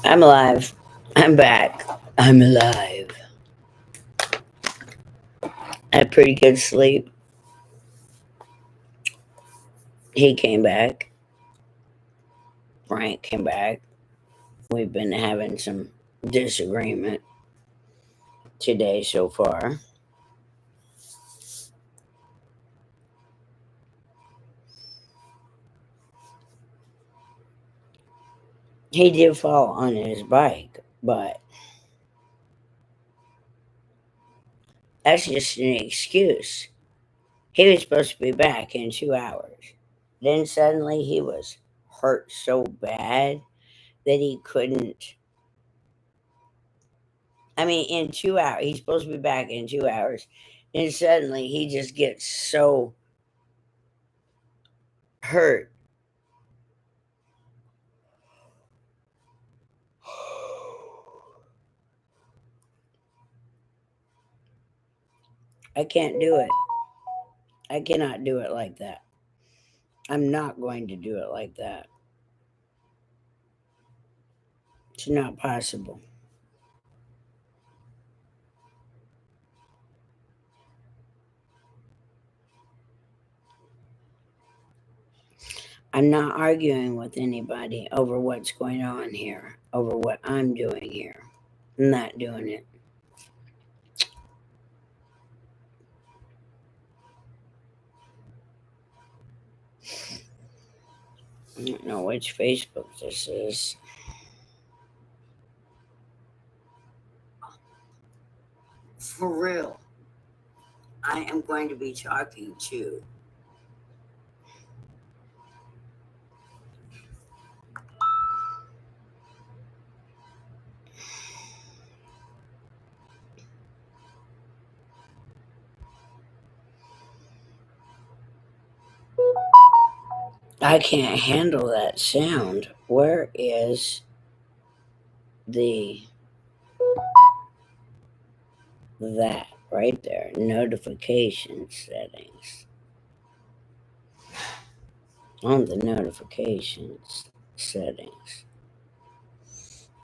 I'm alive. I'm back. I'm alive. I had pretty good sleep. He came back. Frank came back. We've been having some disagreement today so far. He did fall on his bike, but that's just an excuse. He was supposed to be back in 2 hours. Then suddenly he was hurt so bad that he couldn't. I mean, in 2 hours, he's supposed to be back in 2 hours. And suddenly he just gets so hurt. I can't do it. I cannot do it like that. I'm not going to do it like that. It's not possible. I'm not arguing with anybody over what's going on here, over what I'm doing here. I'm not doing it. I don't know which Facebook this is. For real. I am going to be talking to. I can't handle that sound. Where is the that right there? Notification settings. On the notifications settings.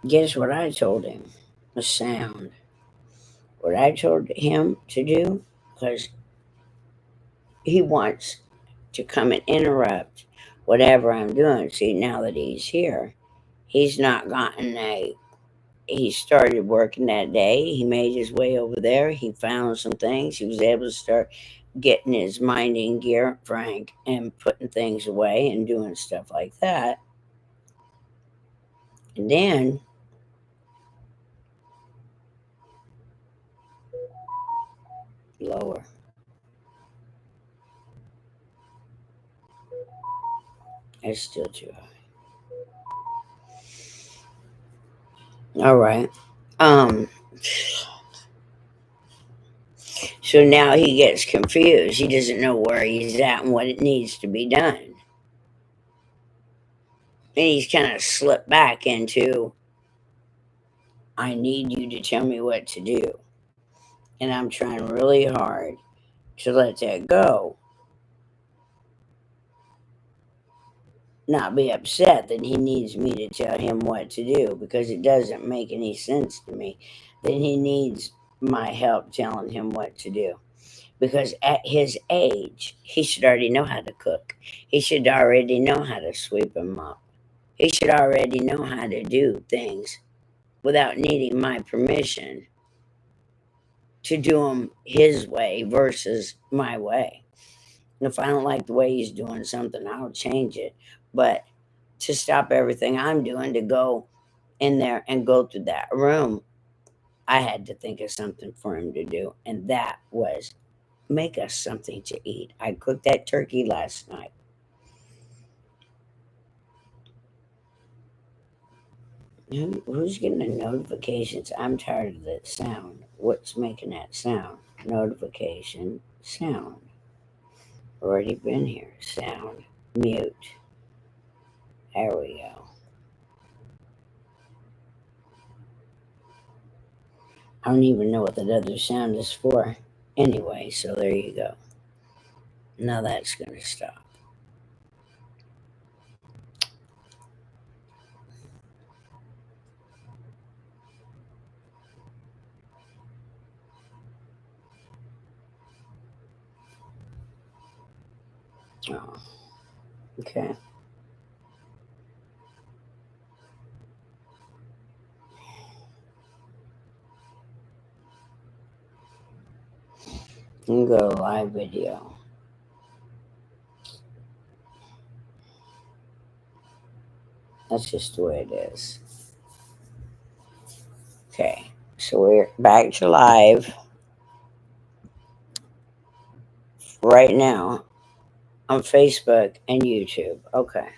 Guess what I told him? A sound. What I told him to do, because he wants to come and interrupt whatever I'm doing. See, now that he's here, he's not gotten a. He started working that day. He made his way over there. He found some things. He was able to start getting his mind in gear, Frank, and putting things away and doing stuff like that. And then lower. It's still too high. All right. Um. So now he gets confused. He doesn't know where he's at and what it needs to be done. And he's kind of slipped back into, I need you to tell me what to do. And I'm trying really hard to let that go. Not be upset that he needs me to tell him what to do because it doesn't make any sense to me that he needs my help telling him what to do. Because at his age, he should already know how to cook. He should already know how to sweep and mop. He should already know how to do things without needing my permission to do them his way versus my way. If I don't like the way he's doing something, I'll change it. But to stop everything I'm doing to go in there and go through that room, I had to think of something for him to do. And that was make us something to eat. I cooked that turkey last night. Who's getting the notifications? I'm tired of that sound. What's making that sound? Notification, sound. Already been here. Sound, mute. There we go. I don't even know what that other sound is for. Anyway, so there you go. Now that's going to stop. Oh, okay. You can go to live video. That's just the way it is. Okay. So we're back to live right now on Facebook and YouTube. Okay.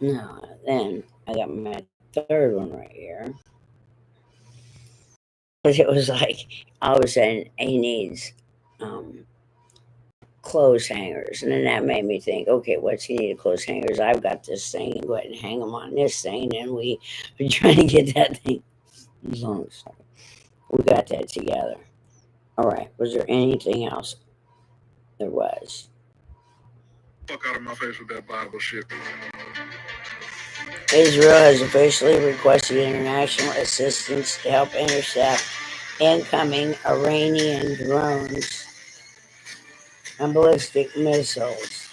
Now, then I got my third one right here. Because it was like, all of a sudden, he needs um, clothes hangers. And then that made me think, okay, what's he need of clothes hangers? I've got this thing, and go ahead and hang them on this thing. And we were trying to get that thing. As long as we got that together. All right. Was there anything else? There was. Fuck out of my face with that Bible shit. Israel has officially requested international assistance to help intercept incoming Iranian drones and ballistic missiles.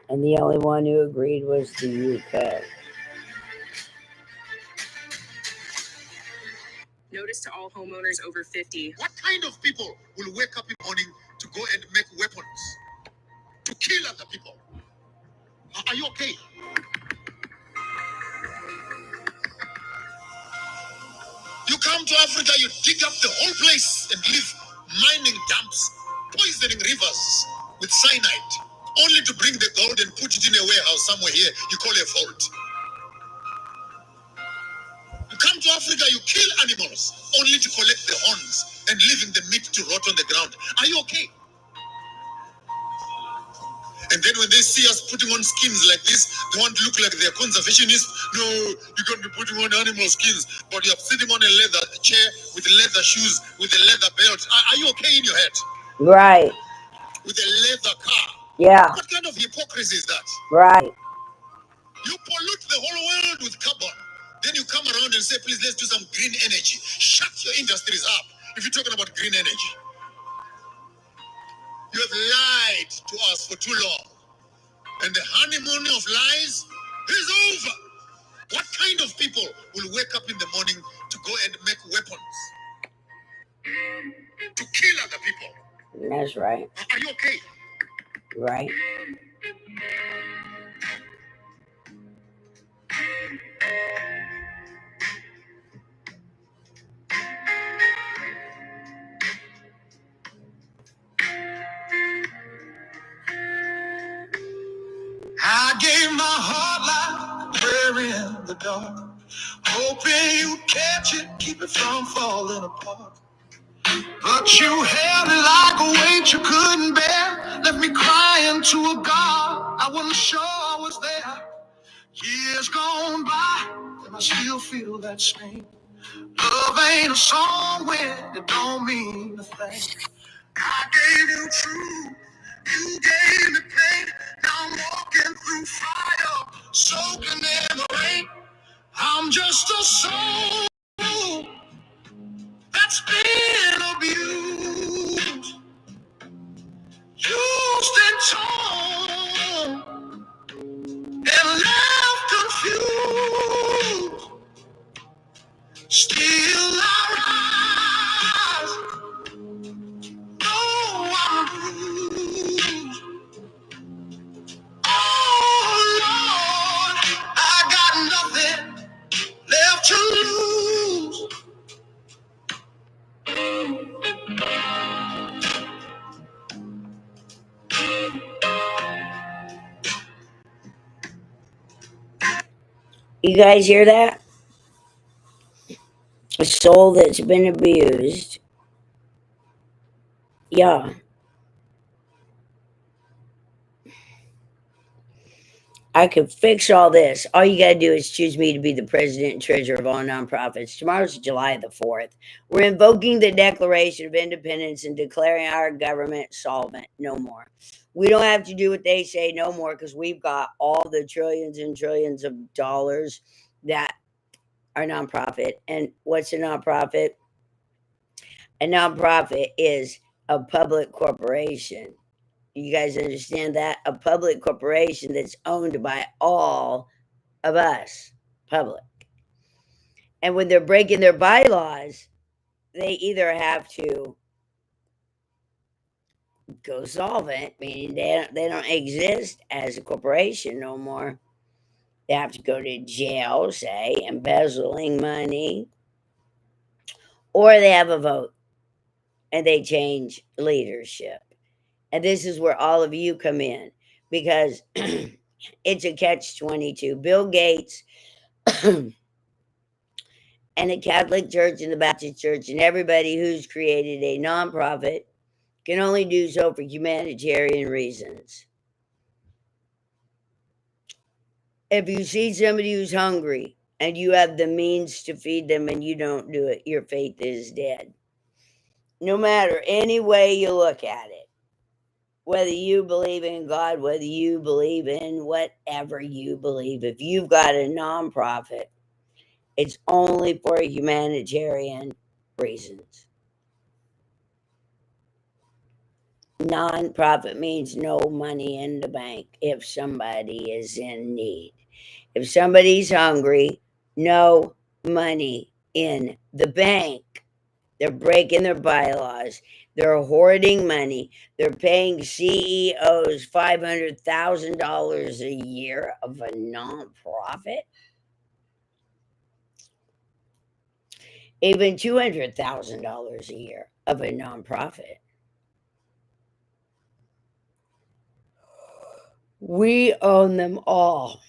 And the only one who agreed was the UK. Notice to all homeowners over 50. What kind of people will wake up in the morning to go and make weapons to kill other people? Are you okay? You come to Africa, you dig up the whole place and leave mining dumps, poisoning rivers with cyanide, only to bring the gold and put it in a warehouse somewhere here you call a vault. You come to Africa, you kill animals, only to collect the horns and leaving the meat to rot on the ground. Are you okay? And then when they see us putting on skins like this, they want to look like they're conservationists. No, you can't be putting on animal skins, but you're sitting on a leather chair with leather shoes, with a leather belt. Are you okay in your head? Right. With a leather car. Yeah. What kind of hypocrisy is that? Right. You pollute the whole world with carbon. Then you come around and say, please, let's do some green energy. Shut your industries up if you're talking about green energy. You have lied to us for too long. And the honeymoon of lies is over. What kind of people will wake up in the morning to go and make weapons to kill other people? That's right. Are you okay? Right. I gave my heart like a prayer in the dark, hoping you catch it, keep it from falling apart. But you held it like a weight you couldn't bear, left me crying to a God I wasn't sure I was there. Years gone by, and I still feel that sting. Love ain't a song when it don't mean a thing. I gave you truth, you gave me pain. Now I'm walking through fire, soaking in the rain. I'm just a soul that's been abused, used and torn, and left confused. Still I rise, though I'm bruised. Oh Lord, I got nothing left to lose. You guys hear that? A soul that's been abused. Yeah. I could fix all this. All you got to do is choose me to be the president and treasurer of all nonprofits. Tomorrow's July the 4th. We're invoking the Declaration of Independence and declaring our government solvent. No more. We don't have to do what they say no more because we've got all the trillions and trillions of dollars that are nonprofit. And what's a nonprofit? A nonprofit is a public corporation You guys understand that? A public corporation that's owned by all of us, public. And when they're breaking their bylaws, they either have to go solvent, meaning they don't exist as a corporation no more. They have to go to jail, say, embezzling money, or they have a vote and they change leadership. And this is where all of you come in because it's a catch 22. Bill Gates and the Catholic Church and the Baptist Church and everybody who's created a nonprofit can only do so for humanitarian reasons. If you see somebody who's hungry and you have the means to feed them and you don't do it, your faith is dead. No matter any way you look at it, whether you believe in God, whether you believe in whatever you believe, if you've got a nonprofit, it's only for humanitarian reasons. Nonprofit means no money in the bank if somebody is in need. If somebody's hungry, no money in the bank. They're breaking their bylaws. They're hoarding money. They're paying CEOs $500,000 a year of a nonprofit. Even $200,000 a year of a nonprofit. We own them all.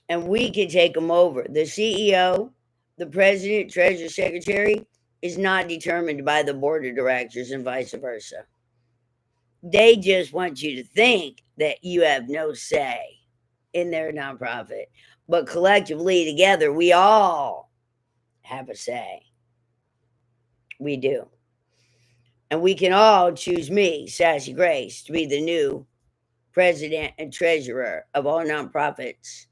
And we can take them over. The CEO, the president, treasurer, secretary is not determined by the board of directors and vice versa. They just want you to think that you have no say in their nonprofit. But collectively, together, we all have a say. We do. And we can all choose me, Sassy Grace, to be the new president and treasurer of all nonprofits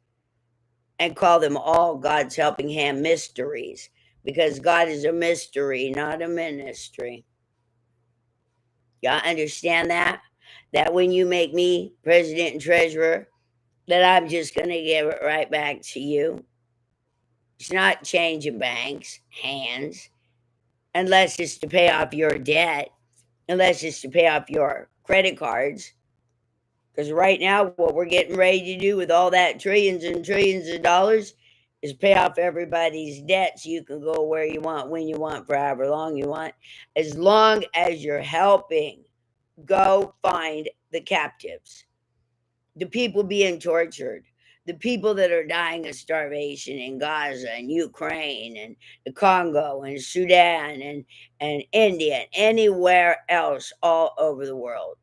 and call them all God's Helping Hand Mysteries because God is a mystery, not a ministry. Y'all understand that? That when you make me president and treasurer, that I'm just going to give it right back to you. It's not changing banks' hands unless it's to pay off your debt, unless it's to pay off your credit cards. Because right now, what we're getting ready to do with all that trillions and trillions of dollars is pay off everybody's debt so you can go where you want, when you want, for however long you want. As long as you're helping, go find the captives, the people being tortured, the people that are dying of starvation in Gaza and Ukraine and the Congo and Sudan and India and anywhere else all over the world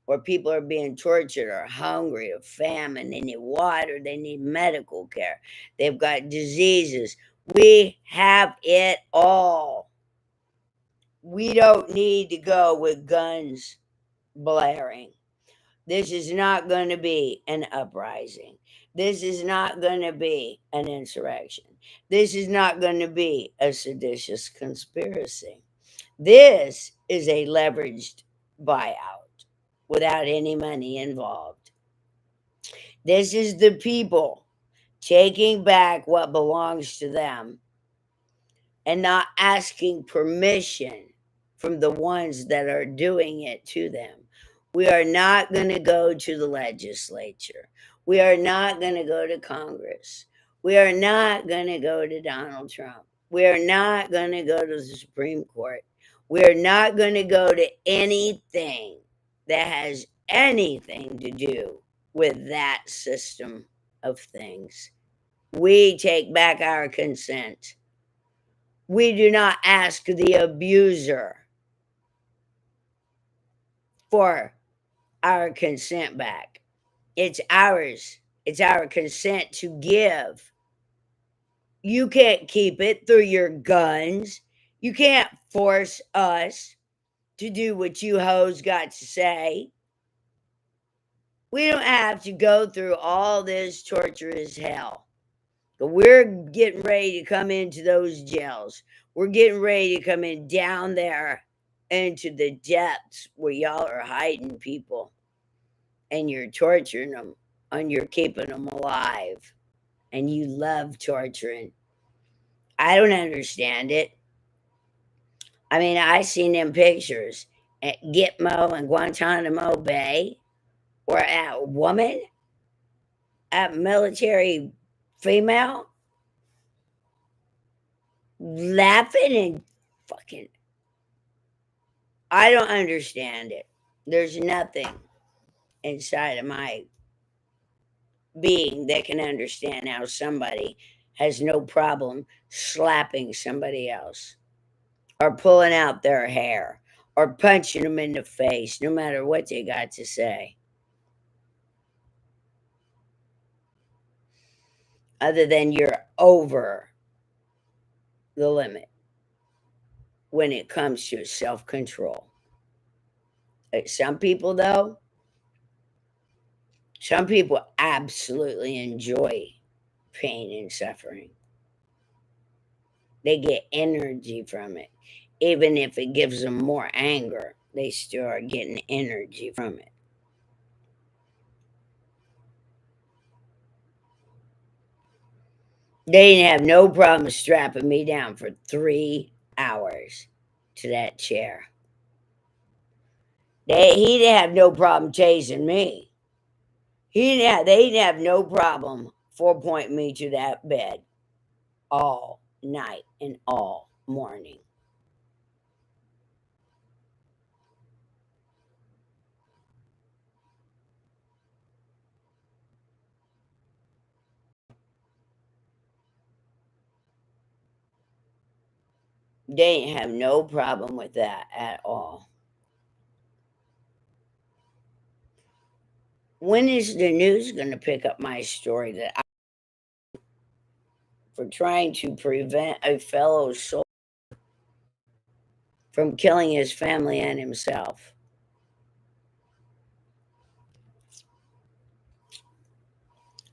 where people are being tortured or hungry or famine. They need water, they need medical care, they've got diseases. We have it all. We don't need to go with guns blaring. This is not going to be an uprising. This is not going to be an insurrection. This is not going to be a seditious conspiracy. This is a leveraged buyout without any money involved. This is the people taking back what belongs to them and not asking permission from the ones that are doing it to them. We are not going to go to the legislature. We are not going to go to Congress. We are not going to go to Donald Trump. We are not going to go to the Supreme Court. We are not going to go to anything that has anything to do with that system of things. We take back our consent. We do not ask the abuser for our consent back. It's ours. It's our consent to give. You can't keep it through your guns. You can't force us to do what you hoes got to say. We don't have to go through all this torturous hell. But we're getting ready to come into those jails. We're getting ready to come in down there into the depths where y'all are hiding people and you're torturing them and you're keeping them alive and you love torturing. I don't understand it. I mean, I seen them pictures at Gitmo and Guantanamo Bay where a woman, a military female, laughing and fucking. I don't understand it. There's nothing inside of my being that can understand how somebody has no problem slapping somebody else or pulling out their hair or punching them in the face, no matter what they got to say. Other than you're over the limit when it comes to self control. Some people, though, some people absolutely enjoy pain and suffering. They get energy from it. Even if it gives them more anger, they still are getting energy from it. They didn't have no problem strapping me down for 3 hours to that chair. He didn't have no problem tasing me. They didn't have no problem 4-pointing me to that bed all night and all morning. They didn't have no problem with that at all. When is the news going to pick up my story that for trying to prevent a fellow soldier from killing his family and himself?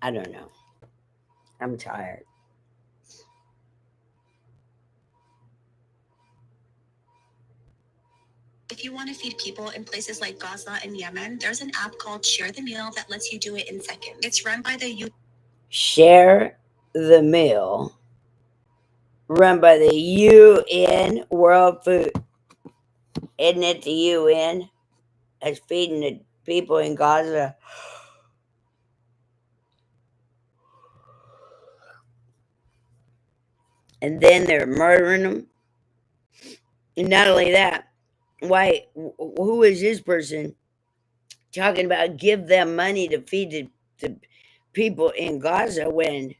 I don't know. I'm tired. If you want to feed people in places like Gaza and Yemen, there's an app called Share the Meal that lets you do it in seconds. It's run by the Share the Meal, run by the UN World Food. Isn't it the UN that's feeding the people in Gaza? And then they're murdering them. And not only that, why? Who is this person talking about give them money to feed the people in Gaza when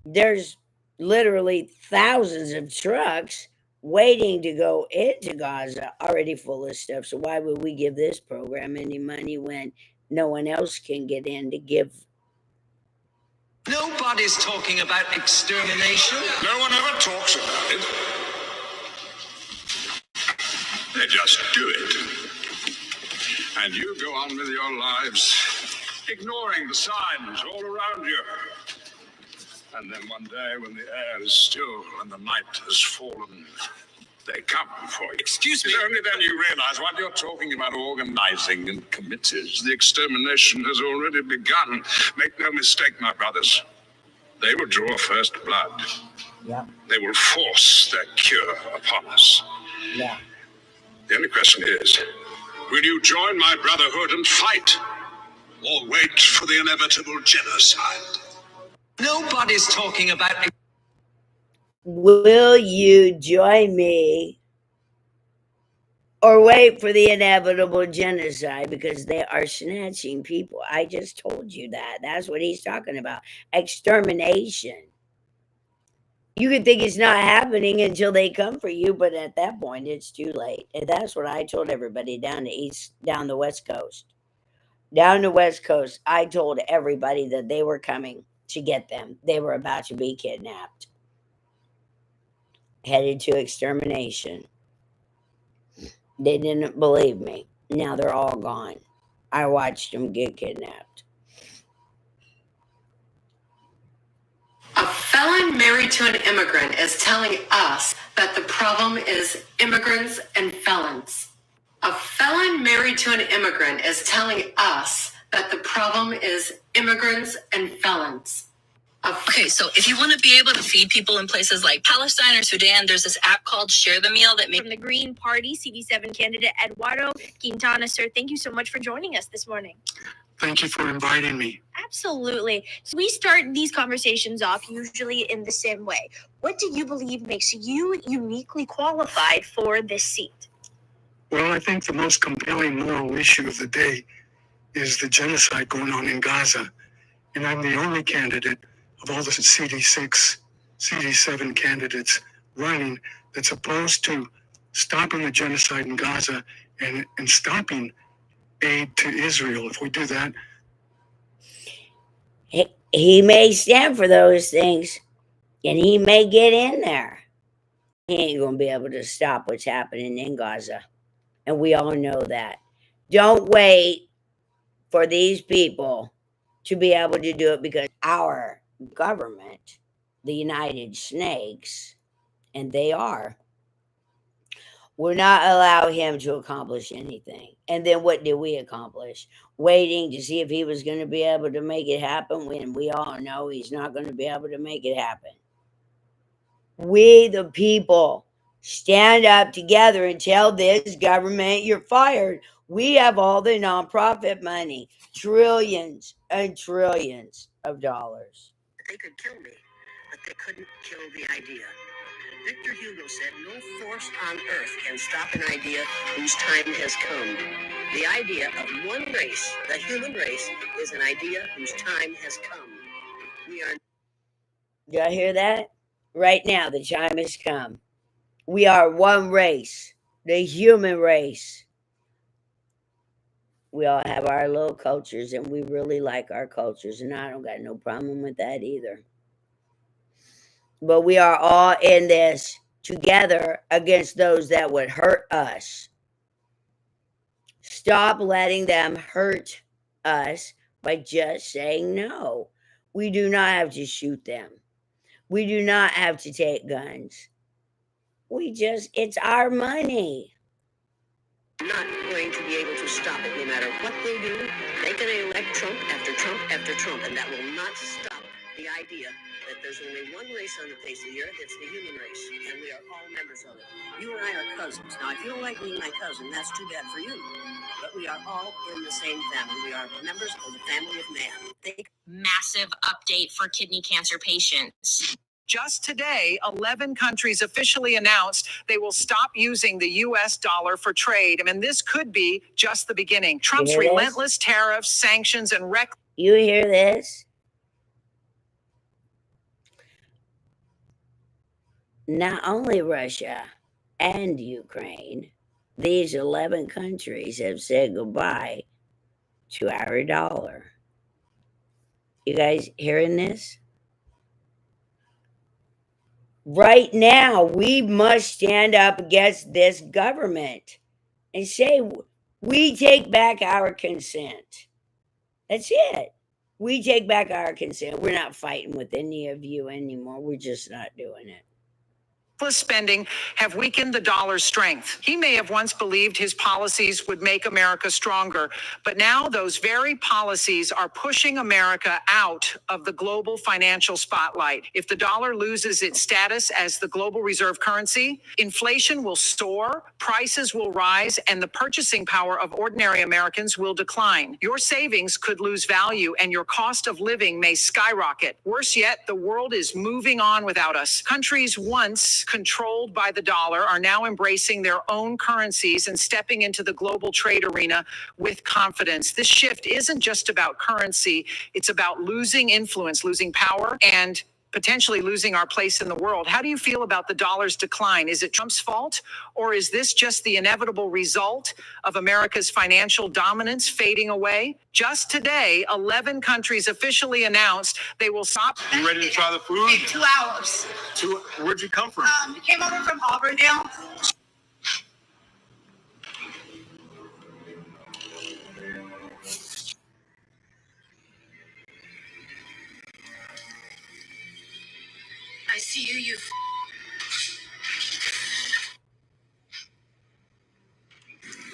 there's literally thousands of trucks waiting to go into Gaza already full of stuff? So why would we give this program any money when no one else can get in to give? Nobody's talking about extermination. No one ever talks about it. They just do it. And you go on with your lives, ignoring the signs all around you. And then one day, when the air is still and the night has fallen, they come for you. Excuse me? It's only then you realize what you're talking about organizing and committees. The extermination has already begun. Make no mistake, my brothers. They will draw first blood. Yeah. They will force their cure upon us. Yeah. The only question is, will you join my brotherhood and fight? Or wait for the inevitable genocide? Nobody's talking about. Will you join me or wait for the inevitable genocide? Because they are snatching people. I just told you that. That's what he's talking about. Extermination. You could think it's not happening until they come for you, but at that point, it's too late. And that's what I told everybody down the West Coast. Down the West Coast, I told everybody that they were coming to get them. They were about to be kidnapped, headed to extermination. They didn't believe me. Now they're all gone. I watched them get kidnapped. A felon felon married to an immigrant is telling us that the problem is immigrants and felons. A felon married to an immigrant is telling us that the problem is immigrants and felons. Okay, so if you want to be able to feed people in places like Palestine or Sudan, there's this app called Share the Meal that makes. From the Green Party, CD7 candidate Eduardo Quintana. Sir, thank you so much for joining us this morning. Thank you for inviting me. Absolutely. So we start these conversations off usually in the same way. What do you believe makes you uniquely qualified for this seat? Well, I think the most compelling moral issue of the day is the genocide going on in Gaza. And I'm the only candidate of all the CD6, CD7 candidates running that's opposed to stopping the genocide in Gaza and stopping aid to Israel. If we do that, he may stand for those things and he may get in there. He ain't going to be able to stop what's happening in Gaza. And we all know that. Don't wait for these people to be able to do it, because our government, the United Snakes, and they are, will not allow him to accomplish anything. And then what did we accomplish? Waiting to see if he was going to be able to make it happen, when we all know he's not going to be able to make it happen. We, the people, stand up together and tell this government, you're fired. We have all the nonprofit money, trillions and trillions of dollars. They could kill me, but they couldn't kill the idea. Victor Hugo said, no force on earth can stop an idea whose time has come. The idea of one race, the human race, is an idea whose time has come. We are. Y'all hear that? Right now, the time has come. We are one race, the human race. We all have our little cultures, and we really like our cultures, and I don't got no problem with that either. But we are all in this together against those that would hurt us. Stop letting them hurt us by just saying no. We do not have to shoot them. We do not have to take guns. It's our money. Not going to be able to stop it no matter what they do. They can elect Trump after Trump after Trump, and that will not stop the idea that there's only one race on the face of the earth. It's the human race, and we are all members of it. You and I are cousins. Now, if you don't like me, my cousin, that's too bad for you. But we are all in the same family. We are members of the family of man. Massive update for kidney cancer patients. Just today, 11 countries officially announced they will stop using the U.S. dollar for trade. I mean, this could be just the beginning. Trump's relentless tariffs, sanctions, and You hear this? Not only Russia and Ukraine, these 11 countries have said goodbye to our dollar. You guys hearing this? Right now, we must stand up against this government and say, we take back our consent. That's it. We take back our consent. We're not fighting with any of you anymore. We're just not doing it. spending have weakened the dollar's strength. He may have once believed his policies would make America stronger, but now those very policies are pushing America out of the global financial spotlight. If the dollar loses its status as the global reserve currency, inflation will soar, prices will rise, and the purchasing power of ordinary Americans will decline. Your savings could lose value and your cost of living may skyrocket. Worse yet, the world is moving on without us. Countries once controlled by the dollar are now embracing their own currencies and stepping into the global trade arena with confidence. This shift isn't just about currency. It's about losing influence, losing power, and potentially losing our place in the world. How do you feel about the dollar's decline? Is it Trump's fault, or is this just the inevitable result of America's financial dominance fading away? Just today, 11 countries officially announced they will stop. You ready to try the food? In 2 hours. Where'd you come from? Came over from Auburndale. see you.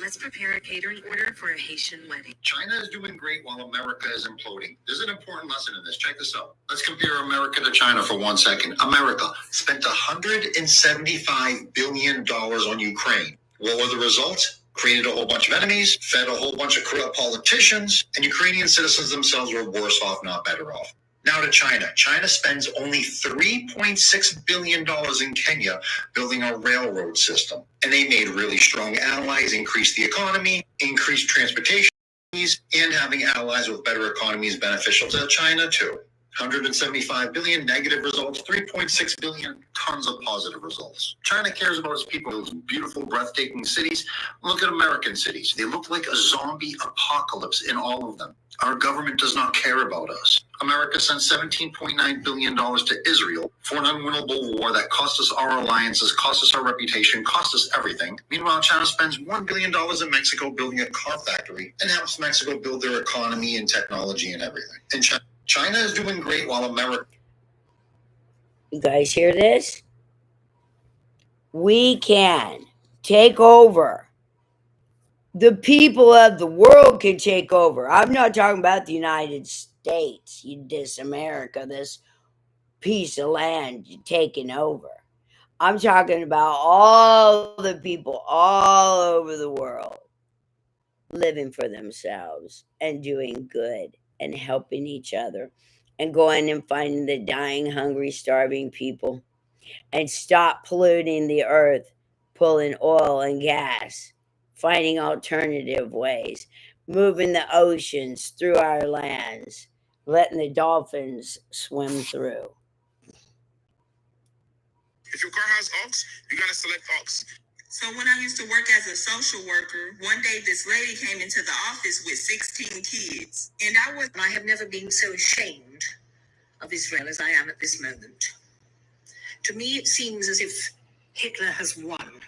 Let's prepare a catering order for a Haitian wedding. China is doing great while America is imploding. There's an important lesson in this. Check this out. Let's compare America to China for 1 second. America spent $175 billion on Ukraine. What were the results? Created a whole bunch of enemies, fed a whole bunch of corrupt politicians, and Ukrainian citizens themselves were worse off, not better off. Now to China. China spends only $3.6 billion in Kenya building a railroad system. And they made really strong allies, increased the economy, increased transportation, and having allies with better economies beneficial to China too. 175 billion negative results, 3.6 billion tons of positive results. China cares about its people, those beautiful, breathtaking cities. Look at American cities. They look like a zombie apocalypse in all of them. Our government does not care about us. America sent $17.9 billion to Israel for an unwinnable war that cost us our alliances, cost us our reputation, cost us everything. Meanwhile, China spends $1 billion in Mexico building a car factory and helps Mexico build their economy and technology and everything. And China is doing great while America... You guys hear this? We can take over. The people of the world can take over. I'm not talking about the United States. You diss America, this piece of land you're taking over. I'm talking about all the people all over the world living for themselves and doing good and helping each other and going and finding the dying, hungry, starving people and stop polluting the earth, pulling oil and gas, finding alternative ways, moving the oceans through our lands, letting the dolphins swim through. If your car has aux, you gotta select aux. So when I used to work as a social worker, one day this lady came into the office with 16 kids. And I have never been so ashamed of Israel as I am at this moment. To me, it seems as if Hitler has won.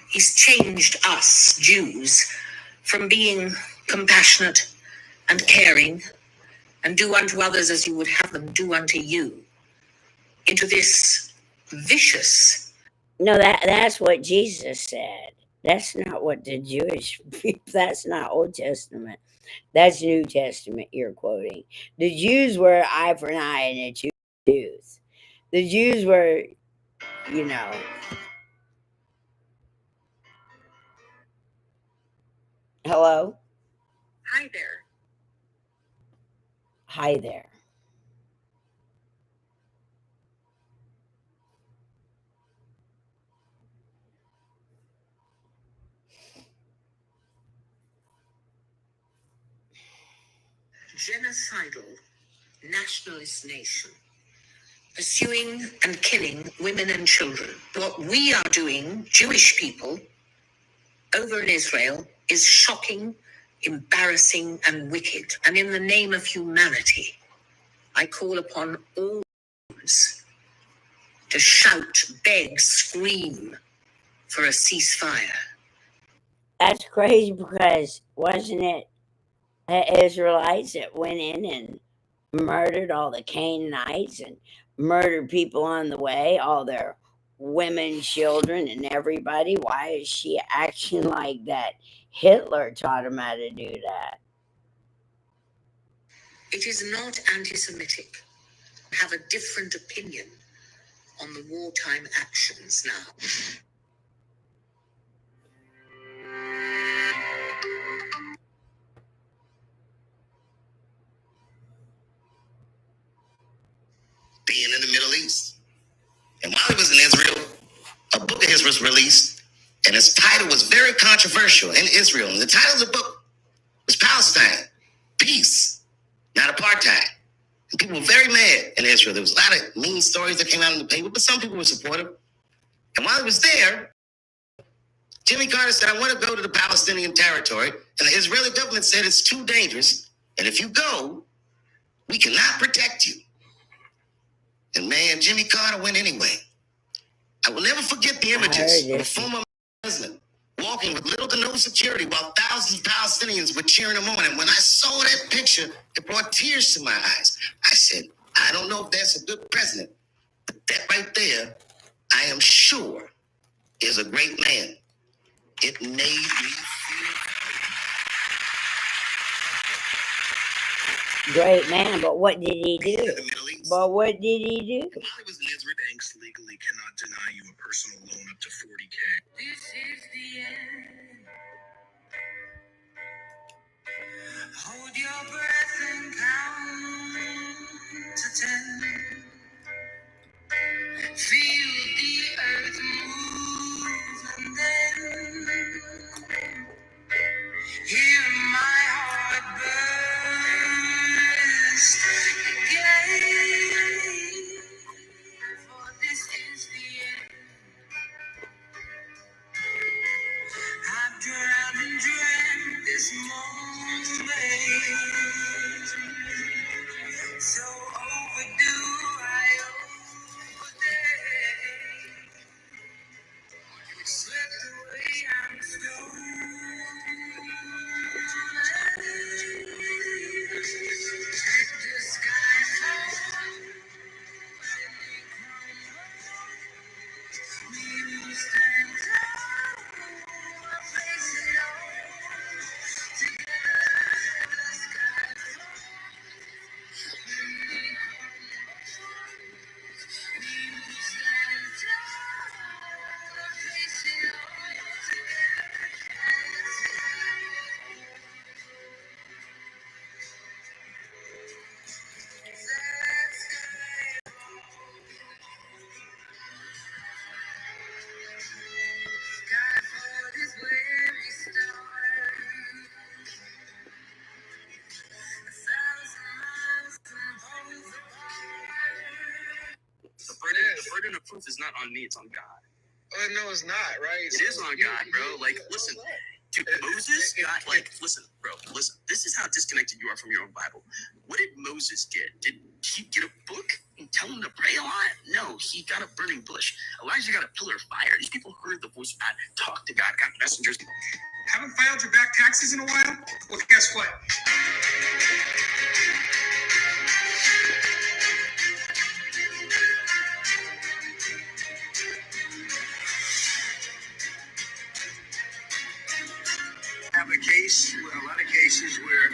He's changed us, Jews, from being compassionate and caring and do unto others as you would have them do unto you, into this vicious... No, that's what Jesus said. That's not what the Jewish people, that's not Old Testament. That's New Testament you're quoting. The Jews were eye for an eye and a tooth for a tooth. The Jews were, you know. Hello? Hi there. Hi there. Genocidal nationalist nation, pursuing and killing women and children. What we are doing, Jewish people, over in Israel, is shocking, embarrassing, and wicked. And in the name of humanity, I call upon all to shout, beg, scream for a ceasefire. That's crazy because wasn't it the Israelites that went in and murdered all the Canaanites and murdered people on the way, all their women, children, and everybody? Why is she acting like that? Hitler taught him how to do that. It is not anti-Semitic. I have a different opinion on the wartime actions now. Being in the Middle East. And while he was in Israel, a book of his was released, and its title was very controversial in Israel. And the title of the book was Palestine, Peace, Not Apartheid. And people were very mad in Israel. There was a lot of mean stories that came out in the paper, but some people were supportive. And while he was there, Jimmy Carter said, I want to go to the Palestinian territory. And the Israeli government said it's too dangerous. And if you go, we cannot protect you. And man, Jimmy Carter went anyway. I will never forget the images of the former president walking with little to no security while thousands of Palestinians were cheering him on. And when I saw that picture, it brought tears to my eyes. I said, I don't know if that's a good president, but That right there, I am sure, is a great man. It made me feel Great man, but what did he do? in the Middle East. But what did he do? While I was in Israel, banks legally cannot deny you a personal loan up to 40K. This is the end. Hold your breath and count to 10. Feel the earth move and then hear my heart burst again. For this is the end. I've drowned and dreamt this moment, so overdue. I owe a day. Swept away, I'm stoned. Let the sky fall. We stand tall. Face it all. Together, the sky The burden of proof is not on me, it's on God. No, it's not, right? It is on God, bro. Like, listen, dude, Moses got, like, listen, bro, listen. This is how disconnected you are from your own Bible. What did Moses get? Did he get a book and tell him to pray a lot? No, he got a burning bush. Elijah got a pillar of fire. These people heard the voice of God, talked to God, got messengers. Haven't filed your back taxes in a while? Well, guess what? I have a case, a lot of cases where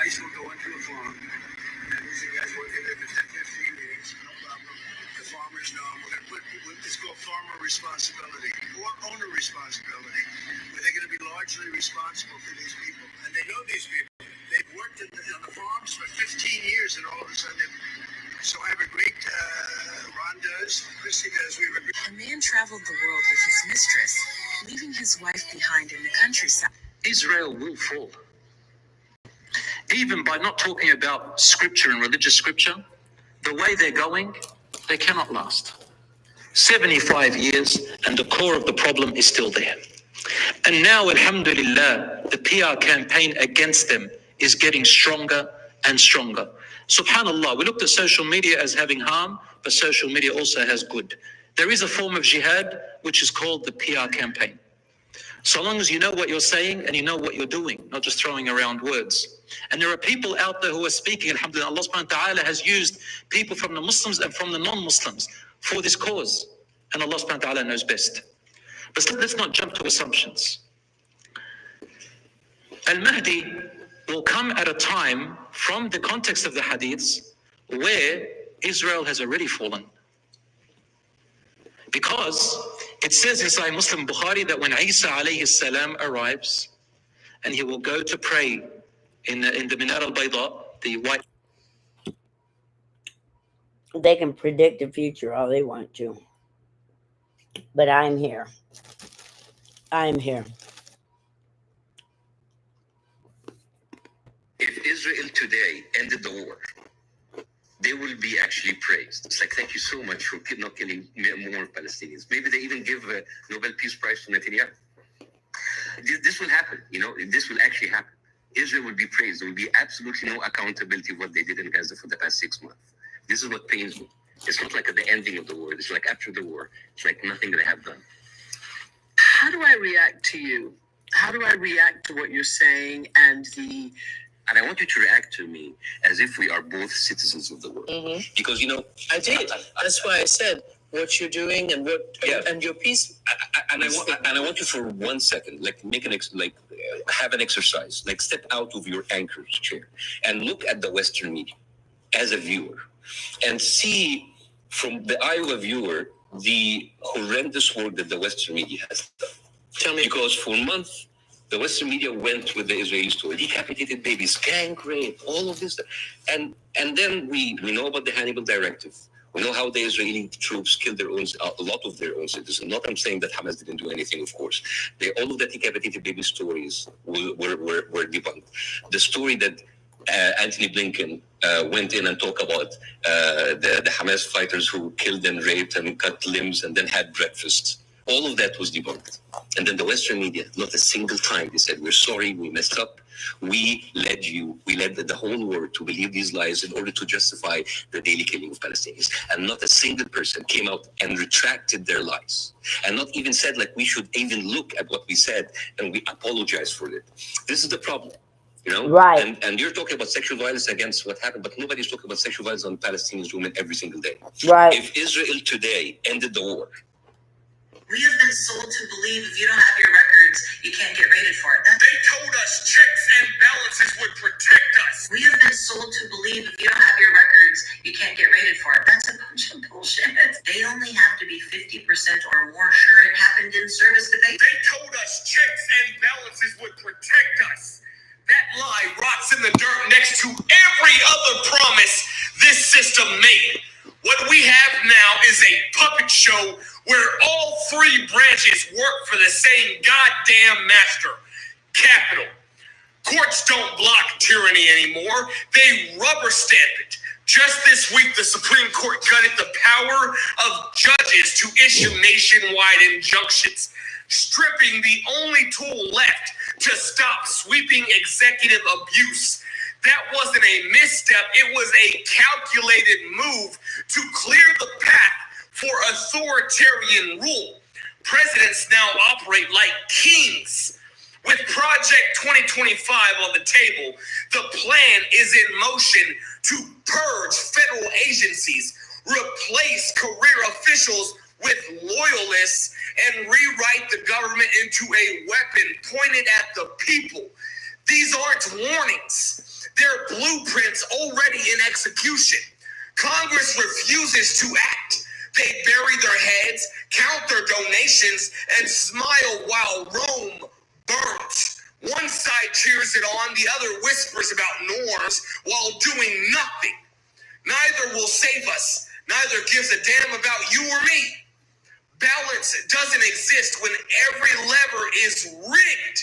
ICE will go into a farm, and these are guys working there for 10, 15 years, no problem. The farmers know we're going to put it's called farmer responsibility or owner responsibility, where they're going to be largely responsible for these people. And they know these people. They've worked on the farms for 15 years, and all of a sudden, so I have a great, Ron does, Chrissy does, we have a great... A man traveled the world with his mistress, leaving his wife behind in the countryside. Israel will fall. Even by not talking about scripture and religious scripture, the way they're going, they cannot last. 75 years and the core of the problem is still there. And now, alhamdulillah, the PR campaign against them is getting stronger and stronger. Subhanallah, we looked at social media as having harm, but social media also has good. There is a form of jihad which is called the PR campaign. So long as you know what you're saying and you know what you're doing, not just throwing around words. And there are people out there who are speaking, alhamdulillah, Allah subhanahu wa ta'ala has used people from the Muslims and from the non-Muslims for this cause. And Allah subhanahu wa ta'ala knows best. But let's not jump to assumptions. Al-Mahdi will come at a time from the context of the hadiths where Israel has already fallen. Because it says in Sahih Muslim Bukhari that when Isa alayhi salam arrives and he will go to pray in the Minar al-Bayda, the white... They can predict the future all they want to. But I'm here. I'm here. If Israel today ended the war, they will be actually praised. It's like, thank you so much for not killing more Palestinians. Maybe they even give a Nobel Peace Prize to Netanyahu. This will happen, this will actually happen. Israel will be praised. There will be absolutely no accountability of what they did in Gaza for the past 6 months. This is what pains me. It's not like at the ending of the war. It's like after the war. It's like nothing they have done. How do I react to you? How do I react to what you're saying and the And I want you to react to me as if we are both citizens of the world. Because, I did. That's why I said what you're doing and and your piece. I want you for 1 second, like make have an exercise, like step out of your anchor's chair and look at the Western media as a viewer and see from the eye of a viewer the horrendous work that the Western media has done. Tell me. Because for months, the Western media went with the Israeli story, decapitated babies, gang rape, all of this. And then we know about the Hannibal Directive. We know how the Israeli troops killed a lot of their own citizens. Not I'm saying that Hamas didn't do anything, of course. All of the decapitated baby stories were debunked. The story that Anthony Blinken went in and talked about the Hamas fighters who killed and raped and cut limbs and then had breakfast. All of that was debunked. And then the Western media, not a single time, they said, we're sorry, we messed up. We led the whole world to believe these lies in order to justify the daily killing of Palestinians. And not a single person came out and retracted their lies. And not even said, like, we should even look at what we said and we apologize for it. This is the problem. Right. And you're talking about sexual violence against what happened, but nobody's talking about sexual violence on Palestinian women every single day. Right. If Israel today ended the war, we have been sold to believe if you don't have your records, you can't get rated for it. They told us checks and balances would protect us. We have been sold to believe if you don't have your records, you can't get rated for it. That's a bunch of bullshit. They only have to be 50% or more sure it happened in service debate. They told us checks and balances would protect us. That lie rots in the dirt next to every other promise this system made. What we have now is a puppet show where all three branches work for the same goddamn master, capital. Courts don't block tyranny anymore. They rubber stamp it. Just this week, the Supreme Court gutted the power of judges to issue nationwide injunctions, stripping the only tool left to stop sweeping executive abuse. That wasn't a misstep. It was a calculated move to clear the path for authoritarian rule. Presidents now operate like kings. With Project 2025 on the table, the plan is in motion to purge federal agencies, replace career officials with loyalists, and rewrite the government into a weapon pointed at the people. These aren't warnings. They're blueprints already in execution. Congress refuses to act. They bury their heads, count their donations, and smile while Rome burns. One side cheers it on, the other whispers about norms while doing nothing. Neither will save us. Neither gives a damn about you or me. Balance doesn't exist when every lever is rigged.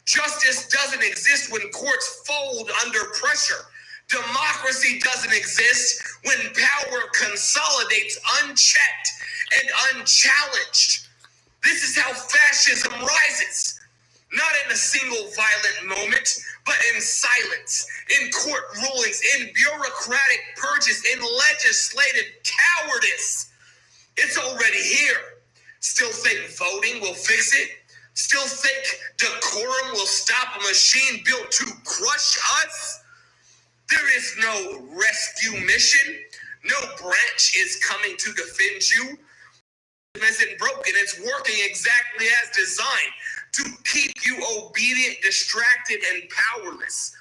Justice doesn't exist when courts fold under pressure. Democracy doesn't exist when power consolidates unchecked and unchallenged. This is how fascism rises. Not in a single violent moment, but in silence, in court rulings, in bureaucratic purges, in legislative cowardice. It's already here. Still think voting will fix it? Still think decorum will stop a machine built to crush us? There is no rescue mission. No branch is coming to defend you. It isn't broken. It's working exactly as designed to keep you obedient, distracted, and powerless.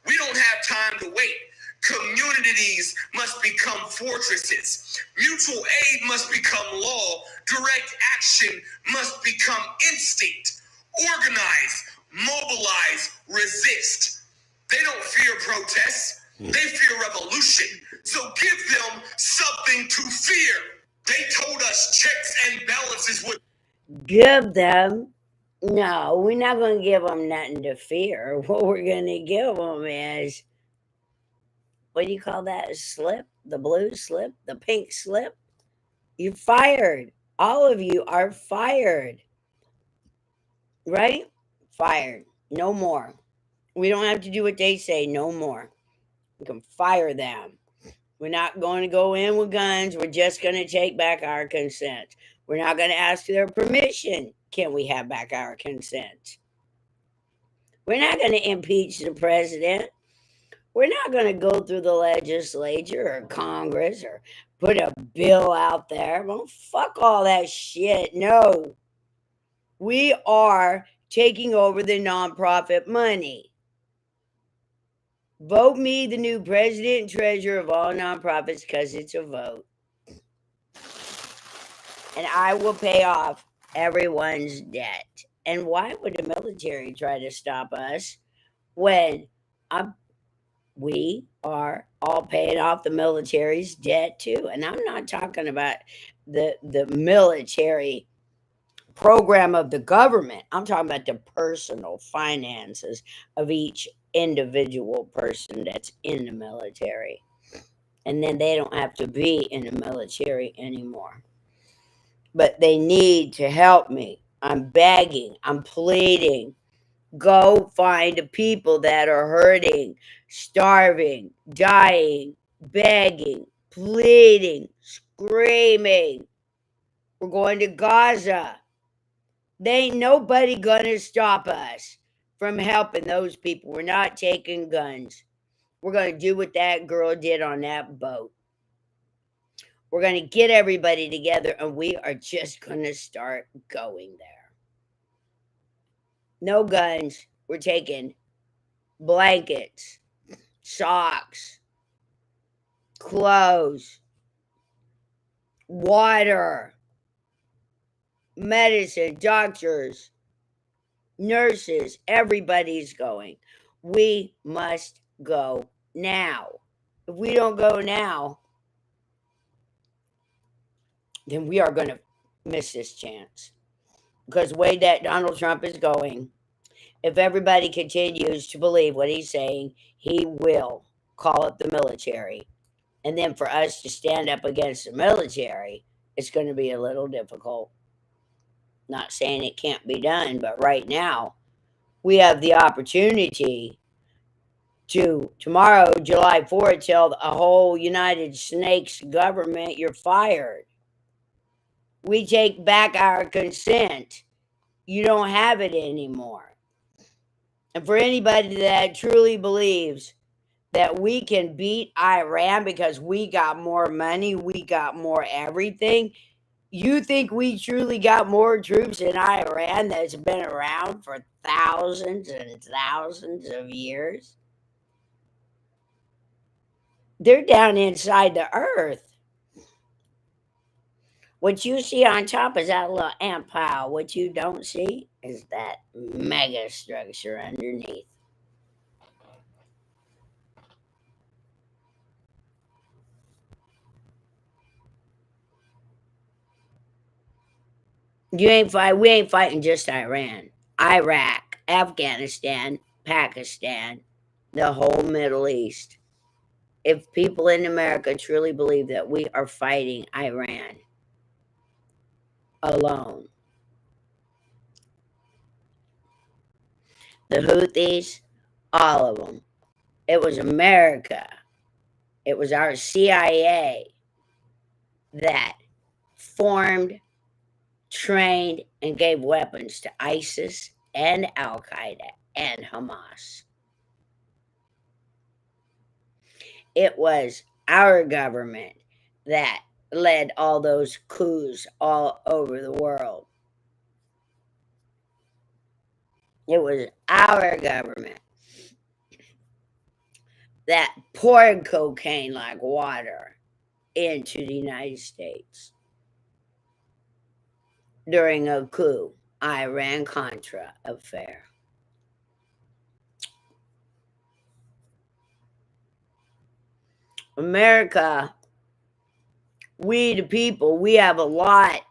We don't have time to wait. Communities must become fortresses. Mutual aid must become law. Direct action must become instinct. Organize, mobilize, resist. They don't fear protests. They fear revolution. So give them something to fear. They told us checks and balances would Give them. No, we're not going to give them nothing to fear. What we're going to give them is, what do you call that? A slip? The blue slip? The pink slip? You're fired. All of you are fired. Right? Fired. No more. We don't have to do what they say. No more. We can fire them. We're not going to go in with guns. We're just going to take back our consent. We're not going to ask their permission. Can we have back our consent? We're not going to impeach the president. We're not going to go through the legislature or Congress or put a bill out there. Well, fuck all that shit. No. We are taking over the nonprofit money. Vote me the new president and treasurer of all nonprofits because it's a vote. And I will pay off everyone's debt. And why would the military try to stop us when we are all paying off the military's debt too? And I'm not talking about the military program of the government. I'm talking about the personal finances of each individual person that's in the military. And then they don't have to be in the military anymore. But they need to help me. I'm begging, I'm pleading. Go find the people that are hurting, starving, dying, begging, pleading, screaming. We're going to Gaza. They ain't nobody gonna stop us from helping those people. We're not taking guns. We're gonna do what that girl did on that boat. We're gonna get everybody together and we are just gonna start going there. No guns. We're taking blankets, socks, clothes, water, medicine, doctors, nurses, everybody's going. We must go now. If we don't go now, then we are going to miss this chance. Because the way that Donald Trump is going, if everybody continues to believe what he's saying, he will call up the military. And then for us to stand up against the military, it's going to be a little difficult. Not saying it can't be done, but right now, we have the opportunity to, tomorrow, July 4th, tell a whole United Snakes government, you're fired. We take back our consent. You don't have it anymore. And for anybody that truly believes that we can beat Iran because we got more money, we got more everything, you think we truly got more troops in Iran that's been around for thousands and thousands of years? They're down inside the earth. What you see on top is that little ant pile. What you don't see is that mega structure underneath. We ain't fighting just Iran. Iraq, Afghanistan, Pakistan, the whole Middle East. If people in America truly believe that we are fighting Iran alone, the Houthis, all of them, it was America, it was our CIA that formed, trained, and gave weapons to ISIS and Al Qaeda and Hamas. It was our government that led all those coups all over the world. It was our government that poured cocaine like water into the United States during a coup, Iran-Contra affair. America, we the people, we have a lot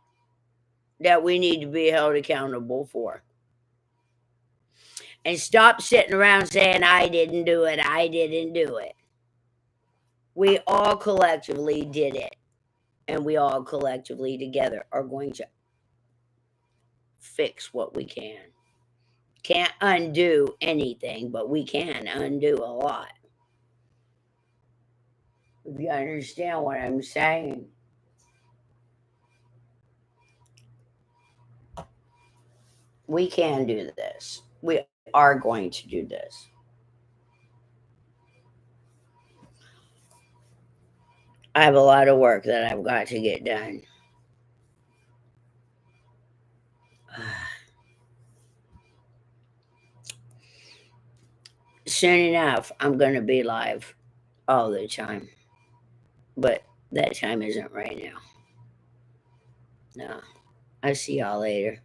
that we need to be held accountable for. And stop sitting around saying, I didn't do it, I didn't do it. We all collectively did it. And we all collectively together are going to fix what we can. Can't undo anything, but we can undo a lot. If you understand what I'm saying. We can do this. We are going to do this. I have a lot of work that I've got to get done. Soon enough, I'm going to be live all the time. But that time isn't right now. No. I'll see y'all later.